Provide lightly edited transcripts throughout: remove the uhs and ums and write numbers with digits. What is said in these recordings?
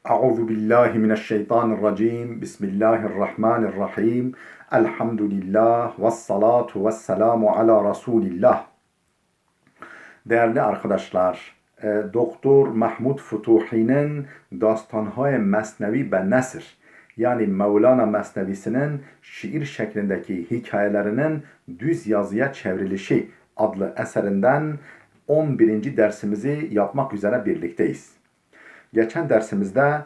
أعوذ بالله من الشيطان الرجيم بسم الله الرحمن الرحيم الحمد لله والصلاة والسلام على Resulillah. Değerli arkadaşlar, Doktor Mahmud Futuhi'nin Dastanhay Mesnevi ve Nesr, yani Mevlana Mesnevisinin şiir şeklindeki hikayelerinin düz yazıya çevrilişi adlı eserinden 11. dersimizi yapmak üzere birlikteyiz. Geçen dersimizde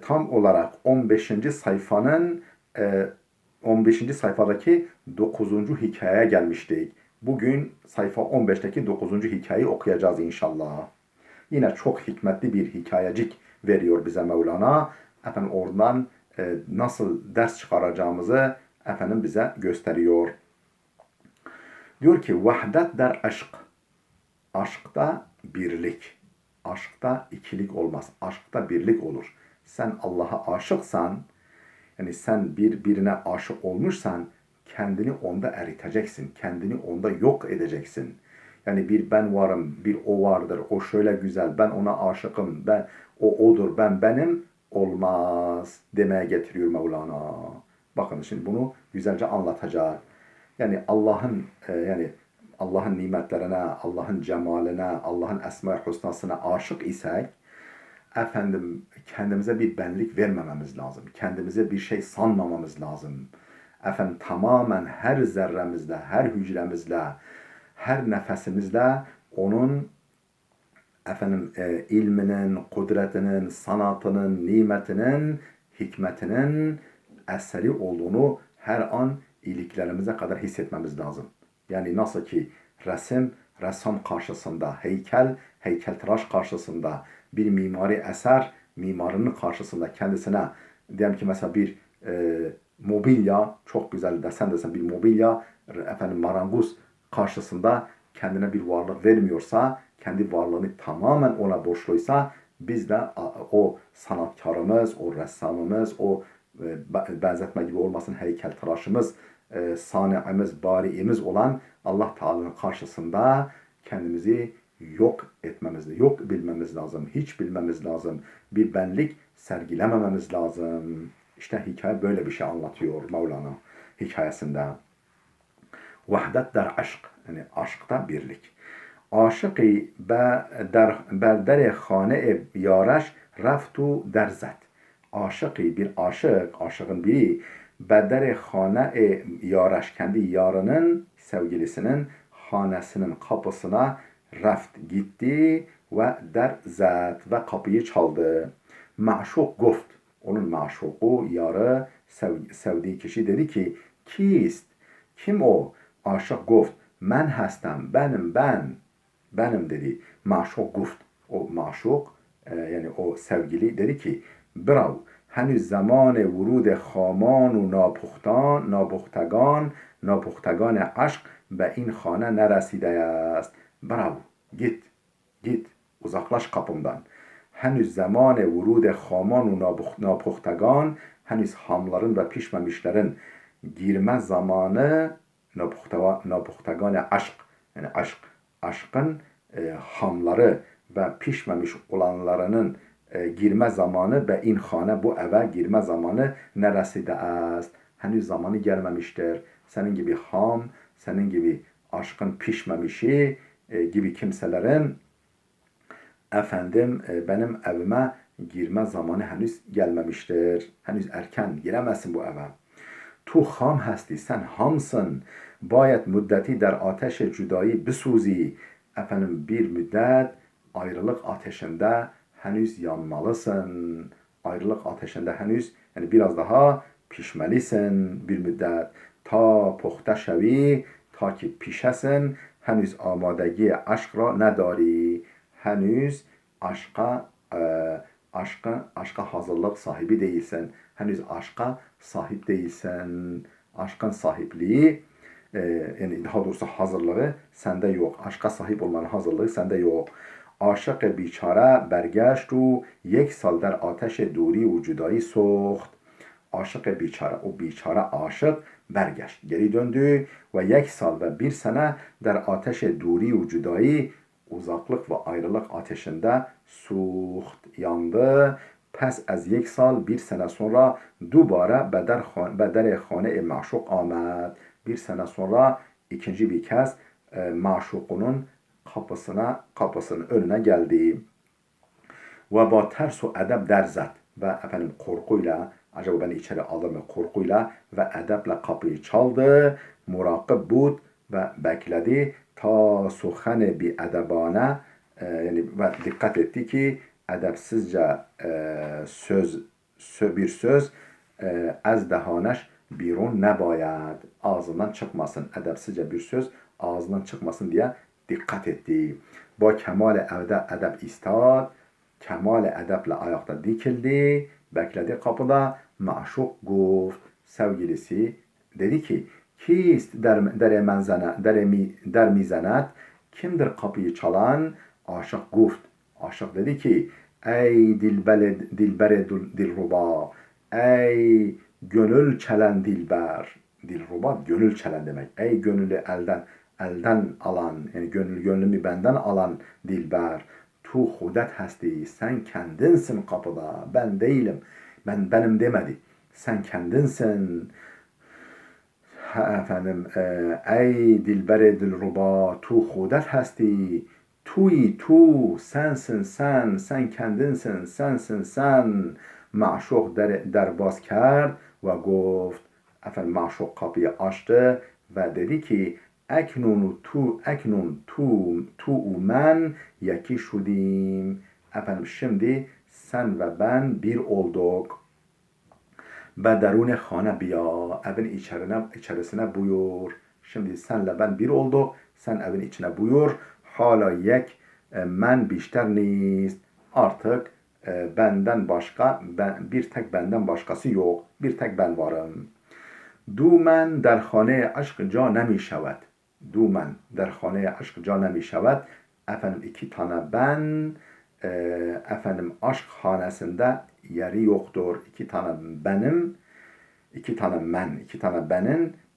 tam olarak 15. sayfanın 15. sayfadaki 9. hikayeye gelmiştik. Bugün sayfa 15'teki 9. hikayeyi okuyacağız inşallah. Yine çok hikmetli bir hikayecik veriyor bize Mevlana. Efendim oradan nasıl ders çıkaracağımızı efendim bize gösteriyor. Diyor ki vahdet der aşk. Aşkta birlik. Aşkta ikilik olmaz. Aşkta birlik olur. Sen Allah'a aşıksan, yani sen birine aşık olmuşsan kendini onda eriteceksin. Kendini onda yok edeceksin. Yani bir ben varım, bir o vardır, o şöyle güzel, ben ona aşıkım, ben o odur, ben benim olmaz demeye getiriyor Mevlana. Bakın şimdi bunu güzelce anlatacak. Yani Allah'ın nimetlerine, Allah'ın cemaline, Allah'ın esma-i husnasına aşık isek, efendim kendimize bir benlik vermememiz lazım. Kendimize bir şey sanmamamız lazım. Efendim tamamen her zerremizle, her hücremizle, her nefesimizle onun ilminin, kudretinin, sanatının, nimetinin, hikmetinin eseri olduğunu her an iliklerimize kadar hissetmemiz lazım. Yani nasıl ki ressam karşısında, heykeltıraş karşısında, bir mimari eser, mimarının karşısında kendisine, diyelim ki mesela bir mobilya, çok güzel desen bir mobilya, marangoz karşısında kendine bir varlık vermiyorsa, kendi varlığını tamamen ona borçluysa, biz de o sanatkarımız, o ressamımız, o benzetme gibi olmasın heykeltıraşımız, sani'imiz, bari'imiz olan Allah Teala'nın karşısında kendimizi yok etmemiz, yok bilmemiz lazım. Hiç bilmemiz lazım. Bir benlik sergilemememiz lazım. İşte hikaye böyle bir şey anlatıyor Mevlana hikayesinde. Vahdet der aşk. Yani aşkta birlik. Aşıkı berdere hane yaraş reftu derzet. Aşıkı bir aşığın biri berdere hane yaraş, kendi yarının, sevgilisinin hanesinin kapısına reft gitti ve derzet ve kapıyı çaldı. Maşuk guft. Onun maşuku, yarı, sevdiği kişi dedi ki, kist? Kim o? Aşık guft. Men hestem, benim dedi. Maşuk guft. O maşuk, yani o sevgili dedi ki, bravo. Henüz zamanı vurud haman و napuختگان aşk به این خانه نرسیده است. Bravo. Git. Uzaklaş kapımdan. Henüz zamanı vurud haman و napuختگان, henüz hamların ve pişmemişlerin girme zamanı, napuختگان aşk, yani aşkın hamları ve pişmemiş olanlarının girme zamanı ve inhane, bu eve girme zamanı nereside است. Henüz zamanı gelmemiştir. Senin gibi ham, senin gibi aşkın pişmemişi gibi kimselerin benim evime girme zamanı henüz gelmemiştir. Henüz erken giremezsin bu eve. Tu ham hasti, sen hamsın. Bayet müddeti der ateş cüdayı bisuzi. Bir müddet ayrılık ateşinde henüz yanmalısın. Ayrılık ateşinde henüz, yani biraz daha pişmelisin bir müddet. Ta puhte şevi, ta ki pişesin, henüz amadegi aşk ra nedari. Henüz aşka hazırlık sahibi değilsin. Henüz aşka sahip değilsin. Aşkın sahipliği, yani daha doğrusu hazırlığı sende yok. Aşka sahip olmanın hazırlığı sende yok. Aşık biçare bergeşt و یک سال در آتش دوری و جدایی سوخت. Aşık biçare, o biçare aşık bergeşt, geri döndü ve 1 sal ve 1 sene der ateş duri ve cüdayı, uzaklık ve ayrılık ateşinde suht, yandı. پس از 1 سال 1 sene sonra دوباره به در خانه معشوق آمد. 1 sene sonra ikinci bir kez maşukunun kapısının önüne geldi. Ve ba ters و edep derzet ve efendim korkuyla, acaba beni içeri alır mı korkuyla ve edeple kapıyı çaldı. Murakip bud ve bekledi ta suhane bir edebane, yani ve dikkat etti ki edepsizce bir söz az dehaneş birun nebayed, ağzından çıkmasın, edepsizce bir söz ağzından çıkmasın diye dikkat etti. Ba kemal edep istad, kemal edeple ayakta dikildi, bekledi kapıda. Maşuk gufт, sevgilisi dedi ki, kist der mizenet, kimdir kapıyı çalan? Aşık gufت, aşık dedi ki, ey dilbere dilruba, ey gönül çelen dilber. Dilruba gönül çelen demek. Ey gönülü elden alan, yani gönlümü benden alan dilber. Tu hudet hasti, sen kendinsin kapıda, ben değilim. Benim demedi. Sen kendinsin. Efendim, ey dilbere dilruba, tu hudet hasti. Tu, sensin sen kendinsin, sensin sen. Maşuk derbaz کرد ve گفت, efendim maşuk kapıyı açtı ve dedi ki, اکنون تو و من یکی شدیم. Efendim şimdi sen ve ben bir olduk. Ve derun hane biya, evin içerisine buyur. Şimdi senle ben bir olduk, sen evin içine buyur. Hala men بیشتر نیست. Artık benden başka, bir tek benden başkası yok. Bir tek ben varım. دومن در خانه عشق جا نمی شود. دومن در خانه عشق جا نمی شود. Efendim 2 tane ben, efendim aşk hanesinde yeri yoktur. 2 tane benim, 2 tane men, 2 tane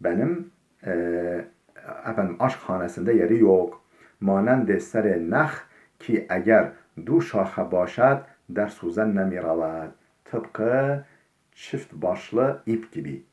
benim, efendim aşk hanesinde yeri yok. مانند سر نخ ki eğer دو شاخه باشد در سوزن نمی رود. Tıpkı çift başlı ip gibi.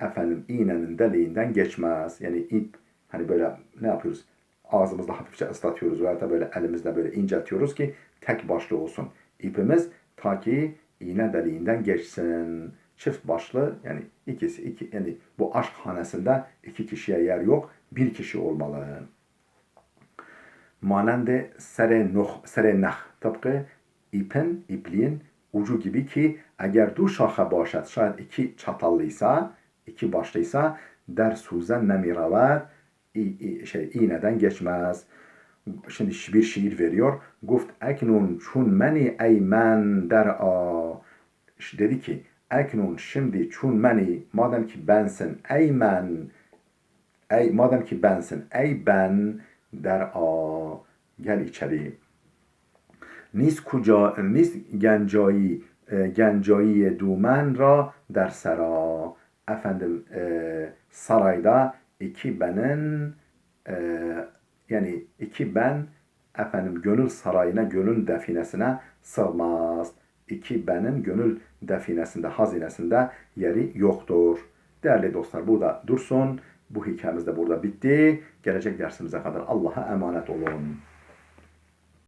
Efendim iğnenin deliğinden geçmez. Yani ip, hani böyle ne yapıyoruz? Ağzımızda hafifçe ıslatıyoruz veya da böyle elimizle böyle inceltiyoruz ki tek başlı olsun ipimiz, ta ki iğne deliğinden geçsin. Çift başlı, yani iki, yani bu aşk hanesinde 2 kişiye yer yok, 1 kişi olmalı. Manende sere nah, tıpkı ipliğin ucu gibi ki eğer du şaha başat, şayet 2 çatallıysa, 2 başlıysa der suzen nemiravet, iğneden geçmez. Şimdi bir şiir veriyor. Guft eknun çun meni ey men der a. Dedi ki eknun şimdi çun meni, madem ki bensin, ey men, madem ki bensin, ey ben der a, gel içeri. Nis gencایی دومن را در سرا. Efendim sarayda 2 benin, yani 2 ben efendim gönül sarayına, gönül definesine sığmaz. 2 benin gönül definesinde, hazinesinde yeri yoktur. Değerli dostlar, burada dursun. Bu hikayemiz de burada bitti. Gelecek dersimize kadar Allah'a emanet olun.